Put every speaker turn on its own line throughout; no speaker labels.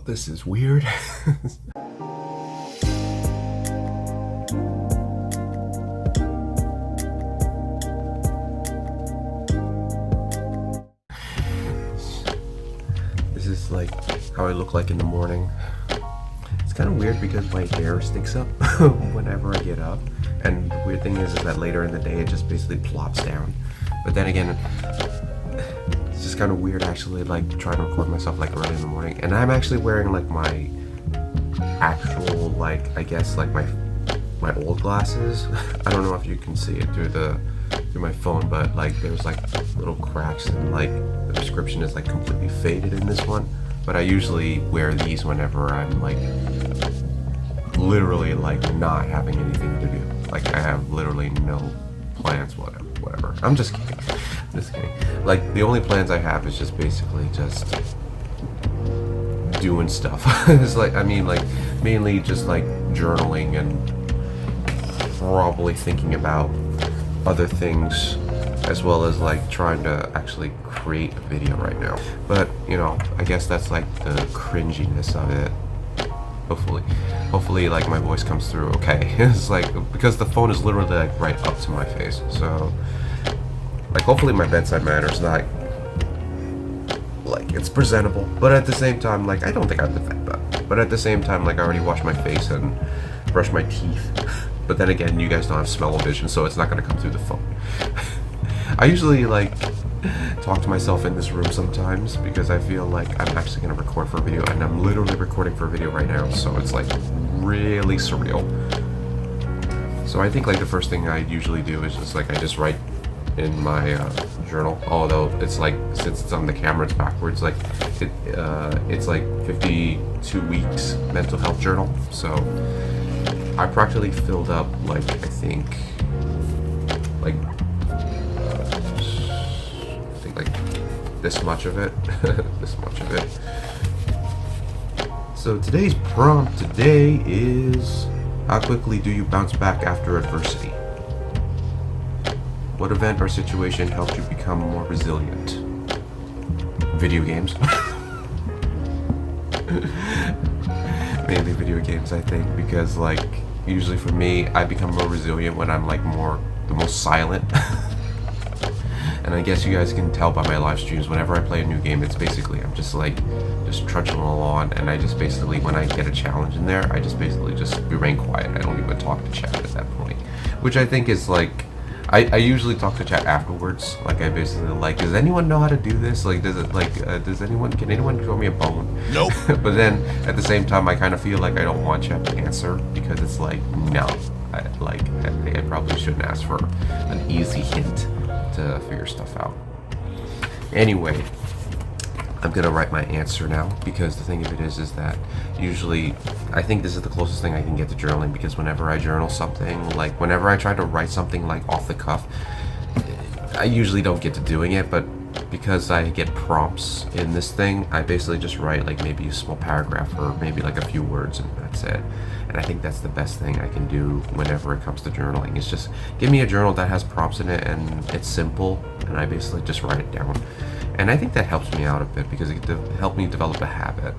This is weird. This is like how I look like in the morning. It's kind of weird because my hair sticks up whenever I get up, and the weird thing is that later in the day it just basically plops down. But then again, it's just kind of weird actually, like trying to record myself like early in the morning, and I'm actually wearing like my actual, like, I guess like my old glasses. I don't know if you can see it through my phone, but like there's like little cracks, and like the description is like completely faded in this one. But I usually wear these whenever I'm like literally like not having anything to do. Like I have literally no plans, whatever. I'm just kidding. Like the only plans I have is just basically just doing stuff. It's like, I mean, like mainly just like journaling and probably thinking about other things, as well as like trying to actually create a video right now. But you know, I guess that's like the cringiness of it. Hopefully like my voice comes through okay. It's like, because the phone is literally like right up to my face, so like hopefully my bedside manner is not like, it's presentable, but at the same time, like I don't think I look that bad. But at the same time, like I already washed my face and brushed my teeth. But then again, you guys don't have smell-o-vision, so it's not gonna come through the phone. I usually like talk to myself in this room sometimes because I feel like I'm actually gonna record for a video, and I'm literally recording for a video right now, so it's like really surreal. So I think like the first thing I usually do is just like I just write in my journal, although it's like, since it's on the camera it's backwards, like it's like 52 weeks mental health journal. So I practically filled up like, I think like this much of it. This much of it. So today's prompt today is, how quickly do you bounce back after adversity? What event or situation helped you become more resilient? Video games. Mainly video games, I think, because like usually for me, I become more resilient when I'm like the most silent. And I guess you guys can tell by my live streams, whenever I play a new game, it's basically, I'm just like, just trudging along, and I just basically, when I get a challenge in there, I just basically just remain quiet. I don't even talk to chat at that point, which I think is like, I usually talk to chat afterwards. Like I basically like, does anyone know how to do this? Like, can anyone throw me a bone? Nope. But then at the same time, I kind of feel like I don't want chat to answer, because it's like, no, I probably shouldn't ask for an easy hint to figure stuff out. Anyway, I'm gonna write my answer now, because the thing of it is that usually I think this is the closest thing I can get to journaling, because whenever I journal something, like whenever I try to write something like off the cuff, I usually don't get to doing it. But because I get prompts in this thing, I basically just write like maybe a small paragraph or maybe like a few words, and that's it. And I think that's the best thing I can do whenever it comes to journaling. It's just give me a journal that has prompts in it and it's simple, and I basically just write it down. And I think that helps me out a bit, because it helped me develop a habit.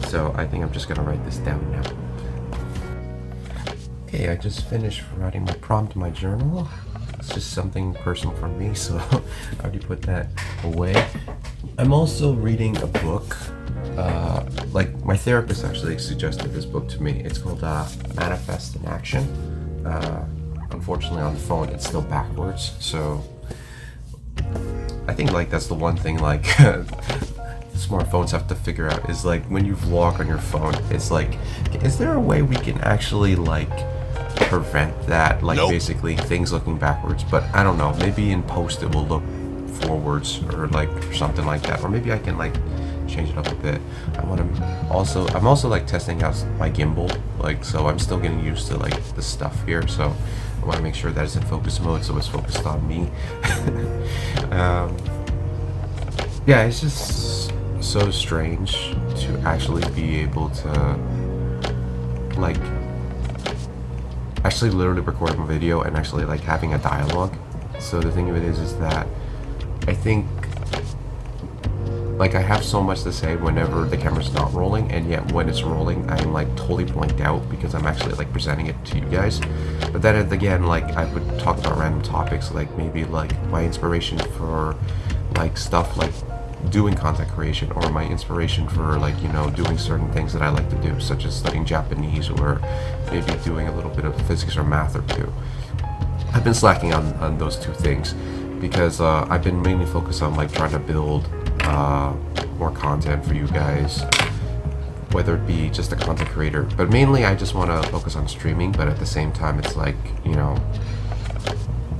So I think I'm just gonna write this down now. Okay, I just finished writing my prompt in my journal. It's just something personal for me, so I already put that away. I'm also reading a book. Like my therapist actually suggested this book to me. It's called Manifest in Action. Unfortunately on the phone it's still backwards, so I think like that's the one thing like smartphones have to figure out, is like when you vlog on your phone, it's like, is there a way we can actually like prevent that, like nope, basically things looking backwards? But I don't know, maybe in post it will look forwards or like something like that, or maybe I can like change it up a bit. I'm also like testing out my gimbal, like, so I'm still getting used to like the stuff here, so I want to make sure that it's in focus mode, so it's focused on me. Yeah, it's just so strange to actually be able to like actually literally recording a video and actually like having a dialogue. So the thing of it is that I think like I have so much to say whenever the camera's not rolling, and yet when it's rolling I'm like totally blanked out because I'm actually like presenting it to you guys. But then again, like I would talk about random topics, like maybe like my inspiration for like stuff like doing content creation, or my inspiration for like, you know, doing certain things that I like to do, such as studying Japanese, or maybe doing a little bit of physics or math or two. I've been slacking on those two things because I've been mainly focused on like trying to build more content for you guys, whether it be just a content creator, but mainly I just want to focus on streaming. But at the same time, it's like, you know,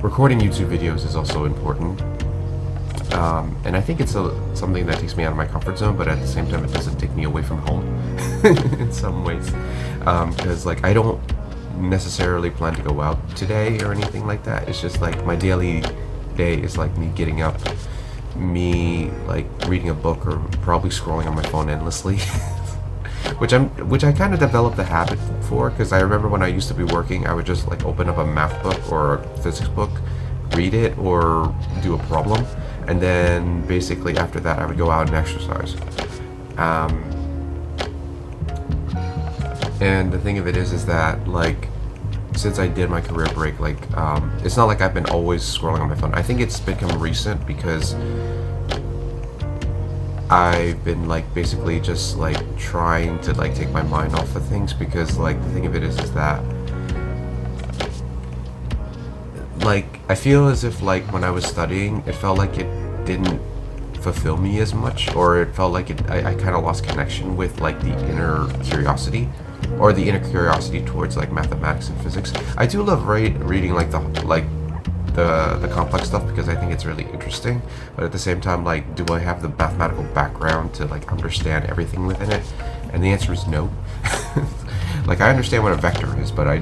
recording YouTube videos is also important, and I think it's something that takes me out of my comfort zone, but at the same time it doesn't take me away from home in some ways, because like I don't necessarily plan to go out today or anything like that. It's just like my daily day is like me getting up, me like reading a book, or probably scrolling on my phone endlessly, which I kind of developed the habit for, because I remember when I used to be working, I would just like open up a math book or a physics book, read it or do a problem, and then basically after that I would go out and exercise. And the thing of it is that like, since I did my career break, like it's not like I've been always scrolling on my phone. I think it's become recent because I've been like basically just like trying to like take my mind off of things, because like the thing of it is that like I feel as if like when I was studying, it felt like it didn't fulfill me as much, or it felt like I kind of lost connection with like the inner curiosity, or the inner curiosity towards like mathematics and physics. I do love reading like the complex stuff, because I think it's really interesting, but at the same time, like, do I have the mathematical background to like understand everything within it? And the answer is no. Like, I understand what a vector is, but I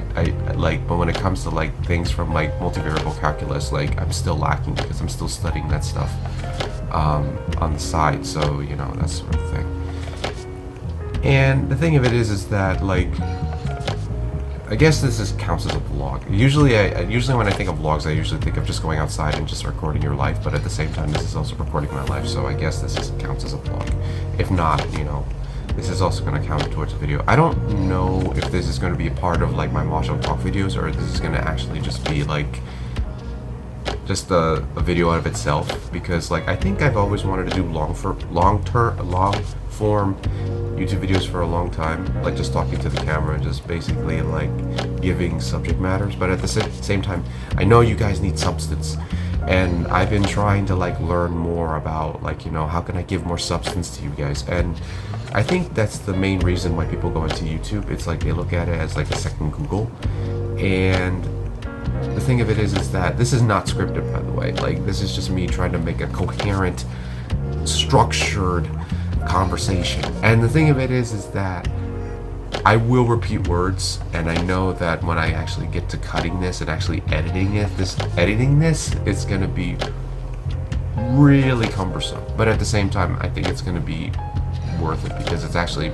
like, but when it comes to like things from like multivariable calculus, like I'm still lacking, because I'm still studying that stuff on the side, so you know, that sort of thing. And the thing of it is that like, I guess this counts as a vlog. Usually when I think of vlogs, I usually think of just going outside and just recording your life, but at the same time, this is also recording my life, so I guess counts as a vlog. If not, you know, this is also going to count towards a video. I don't know if this is going to be a part of like my MahjongTalk videos, or if this is going to actually just be like just a video out of itself, because like I think I've always wanted to do long form YouTube videos for a long time, like just talking to the camera and just basically like giving subject matters. But at the same time, I know you guys need substance, and I've been trying to like learn more about like, you know, how can I give more substance to you guys. And I think that's the main reason why people go into YouTube. It's like they look at it as like a second Google. And the thing of it is that this is not scripted, by the way. Like, this is just me trying to make a coherent, structured conversation. And the thing of it is that I will repeat words, and I know that when I actually get to cutting this and actually editing this, it's gonna be really cumbersome. But at the same time, I think it's gonna be worth it, because it's actually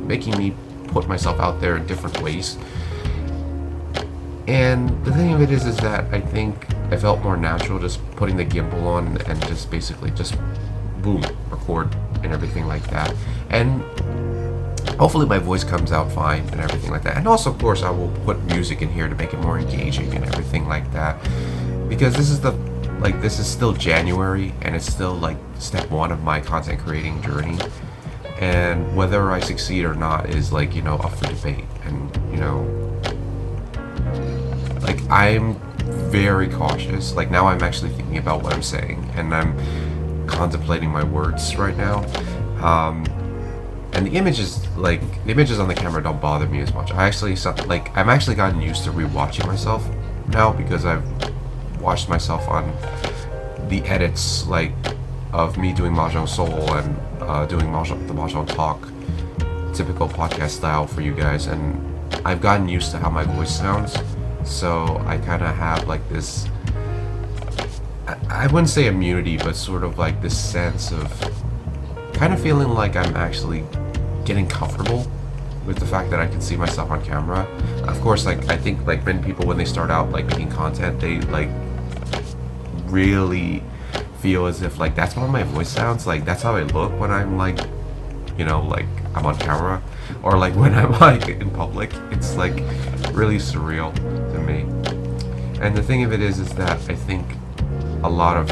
making me put myself out there in different ways. And the thing of it is that I think I felt more natural just putting the gimbal on and just basically just boom, record and everything like that. And hopefully my voice comes out fine and everything like that. And also, of course, I will put music in here to make it more engaging and everything like that, because this is still January, and it's still like step one of my content creating journey. And whether I succeed or not is like, you know, up for debate. And you know, like, I'm very cautious. Like, now I'm actually thinking about what I'm saying, and I'm contemplating my words right now. And the images on the camera don't bother me as much. I'm actually gotten used to rewatching myself now, because I've watched myself on the edits, like, of me doing Mahjong Soul and doing the MahjongTalk typical podcast style for you guys, and I've gotten used to how my voice sounds. So I kind of have like this, I wouldn't say immunity, but sort of like this sense of kind of feeling like I'm actually getting comfortable with the fact that I can see myself on camera. Of course, like, I think like many people, when they start out like making content, they like really feel as if like that's how my voice sounds, like that's how I look when I'm like, you know, like I'm on camera, or like when I'm like in public. It's like really surreal to me. And the thing of it is that I think a lot of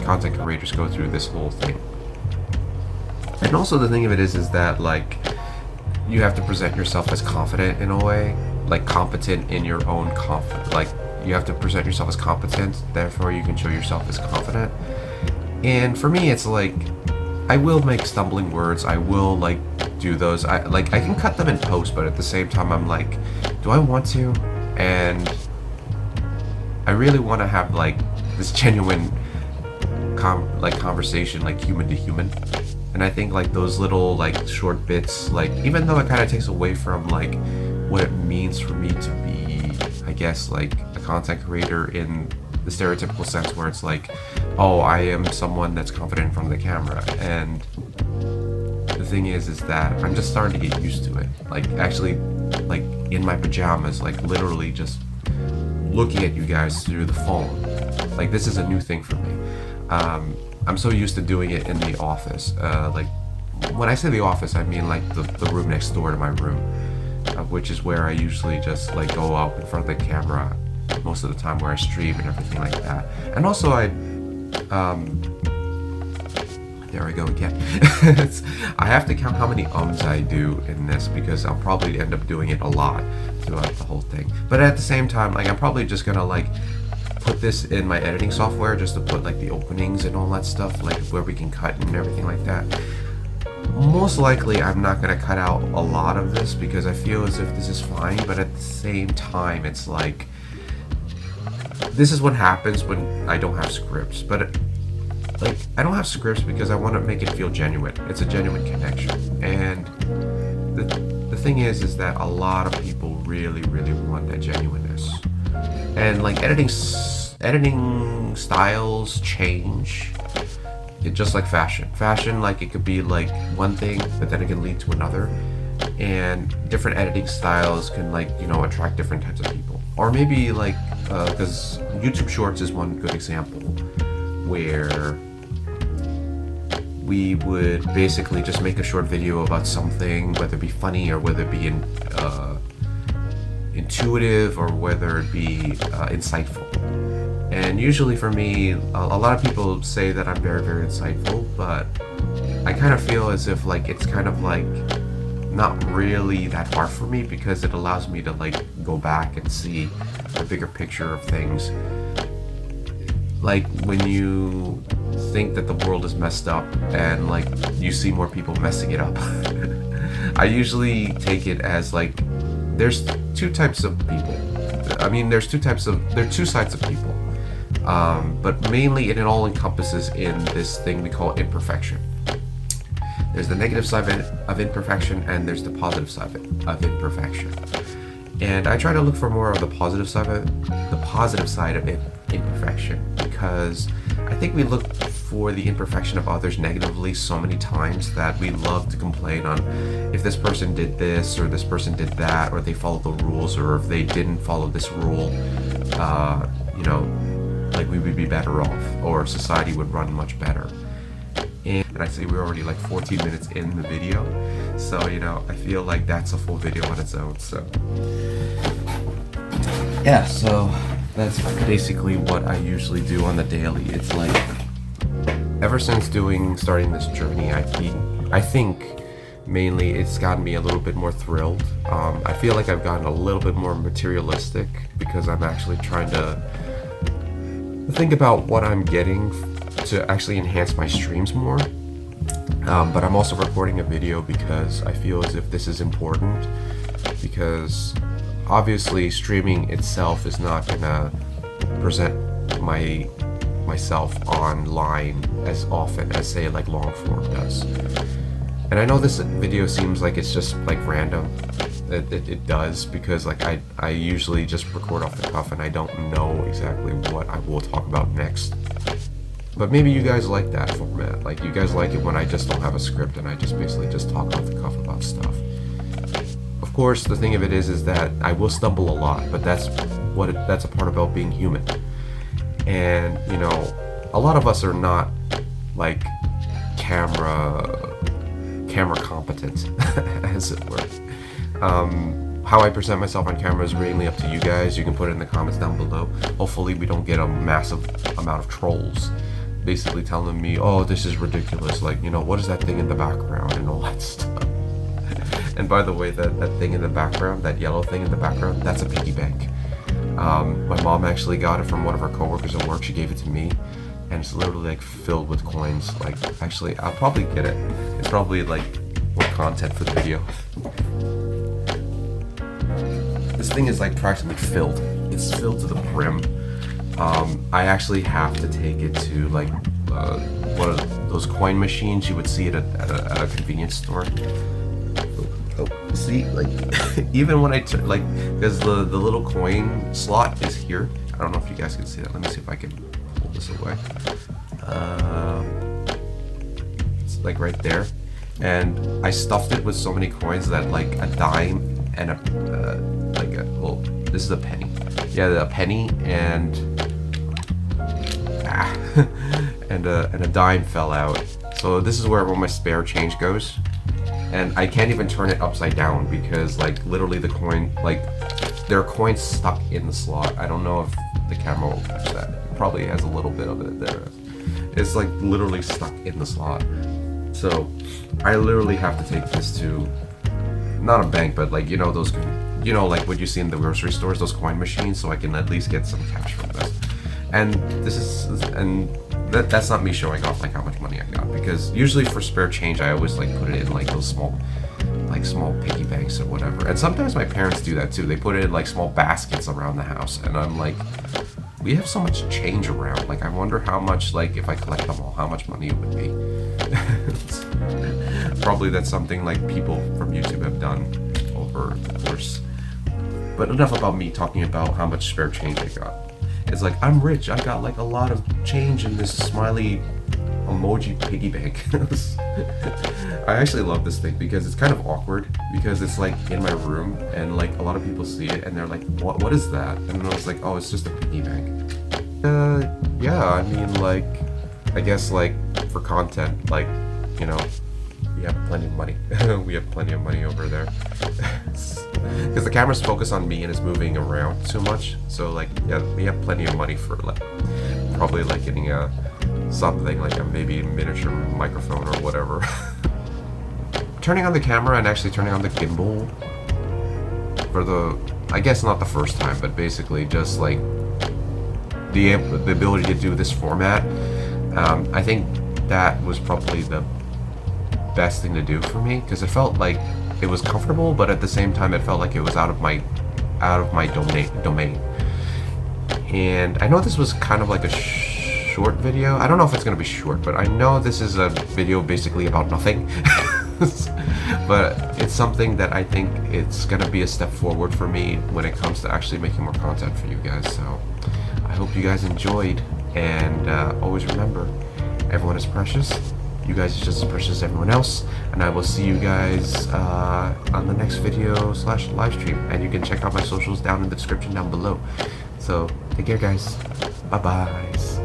content creators go through this whole thing. And also the thing of it is that like you have to present yourself as confident in a way, like competent in your own like you have to present yourself as competent, therefore you can show yourself as confident. And for me, it's like I will make stumbling words, I will like do those, I can cut them in post, but at the same time I'm like, do I want to? And I really want to have like this genuine conversation, like human to human. And I think like those little like short bits, like even though it kind of takes away from like what it means for me to be, I guess, like a content creator in the stereotypical sense where it's like, oh, I am someone that's confident in front of the camera. And the thing is that I'm just starting to get used to it. Like actually, like in my pajamas, like literally just looking at you guys through the phone. Like this is a new thing for me. I'm so used to doing it in the office. Like when I say the office, I mean like the room next door to my room, which is where I usually just like go out in front of the camera most of the time, where I stream and everything like that. And also there I go again. I have to count how many ums I do in this, because I'll probably end up doing it a lot throughout the whole thing. But at the same time, like I'm probably just gonna like put this in my editing software just to put like the openings and all that stuff, like where we can cut and everything like that. Most likely I'm not gonna cut out a lot of this because I feel as if this is fine, but at the same time it's like this is what happens when I don't have scripts. But like I don't have scripts because I want to make it feel genuine. It's a genuine connection. And the thing is that a lot of people really want that genuineness. And like editing styles change. It's just like fashion, like it could be like one thing but then it can lead to another, and different editing styles can, like, you know, attract different types of people. Or maybe like because YouTube Shorts is one good example where we would basically just make a short video about something, whether it be funny or whether it be intuitive or whether it be insightful. And usually for me, a lot of people say that I'm very insightful, but I kind of feel as if like it's kind of like not really that hard for me, because it allows me to like go back and see the bigger picture of things. Like when you think that the world is messed up and like you see more people messing it up, I usually take it as like there's two types of people. I mean, there are two sides of people. But mainly it all encompasses in this thing we call imperfection. There's the negative side of imperfection, and there's the positive side of imperfection. And I try to look for more of the positive side of imperfection, because I think we look for the imperfection of others negatively so many times that we love to complain on if this person did this or this person did that, or they followed the rules, or if they didn't follow this rule, you know, like we would be better off, or society would run much better. And I say we're already like 14 minutes in the video, so you know, I feel like that's a full video on its own. So yeah, so that's basically what I usually do on the daily. It's like ever since starting this journey, I think mainly it's gotten me a little bit more thrilled. I feel like I've gotten a little bit more materialistic because I'm actually trying to think about what I'm getting to actually enhance my streams more. But I'm also recording a video because I feel as if this is important, because obviously streaming itself is not gonna present myself online as often as, say, like long form does. And I know this video seems like it's just like random. It does, because like I usually just record off the cuff and I don't know exactly what I will talk about next. But maybe you guys like that format. Like you guys like it when I just don't have a script and I just basically just talk off the cuff about stuff. Of course, the thing of it is that I will stumble a lot, but that's a part about being human. And you know, a lot of us are not like camera competent, as it were. How I present myself on camera is mainly up to you guys. You can put it in the comments down below. Hopefully we don't get a massive amount of trolls basically telling me, oh, this is ridiculous, like, you know, what is that thing in the background and all that stuff. And by the way, that thing in the background, that yellow thing in the background, that's a piggy bank. My mom actually got it from one of her coworkers at work. She gave it to me, and it's literally like filled with coins. Like, actually, I'll probably get it. It's probably like more content for the video. This thing is like practically filled. It's filled to the brim. I actually have to take it to like one of those coin machines you would see it at a convenience store. Oh, see, like even when I like, because the little coin slot is here. I don't know if you guys can see that. Let me see if I can pull this away. It's like right there, and I stuffed it with so many coins that like a dime and well, this is a penny. Yeah, a penny and and a dime fell out. So this is where all my spare change goes. And I can't even turn it upside down because like literally the coin, like there are coins stuck in the slot. I don't know if the camera will catch that. It probably has a little bit of it there. It's like literally stuck in the slot. So I literally have to take this to, not a bank, but like, you know, those, you know, like what you see in the grocery stores, those coin machines, so I can at least get some cash from this. And this is, and that's not me showing off like how much money I got, because usually for spare change I always like put it in like those small piggy banks or whatever. And sometimes my parents do that too. They put it in like small baskets around the house, and I'm like, we have so much change around. Like I wonder how much, like if I collect them all, how much money it would be. Probably that's something like people from YouTube have done over the course. But enough about me talking about how much spare change I got. It's like, I'm rich, I got like a lot of change in this smiley emoji piggy bank. I actually love this thing because it's kind of awkward, because it's like in my room and like a lot of people see it and they're like, what is that? And I was like, oh, it's just a piggy bank. Yeah, I mean, like, I guess like for content, like, you know, we have plenty of money. We have plenty of money over there. Because the camera's focused on me and it's moving around too much. So like, yeah, we have plenty of money for like, probably like getting something like a maybe miniature microphone or whatever. Turning on the camera and actually turning on the gimbal for the, I guess not the first time, but basically just like the ability to do this format. I think that was probably the best thing to do for me, because it felt like it was comfortable, but at the same time it felt like it was out of my domain. And I know this was kind of like a short video. I don't know if it's gonna be short, but I know this is a video basically about nothing. But it's something that I think it's gonna be a step forward for me when it comes to actually making more content for you guys. So I hope you guys enjoyed, and always remember, everyone is precious. You guys are just as precious as everyone else, and I will see you guys on the next video / live stream. And you can check out my socials down in the description down below. So take care, guys. Bye bye.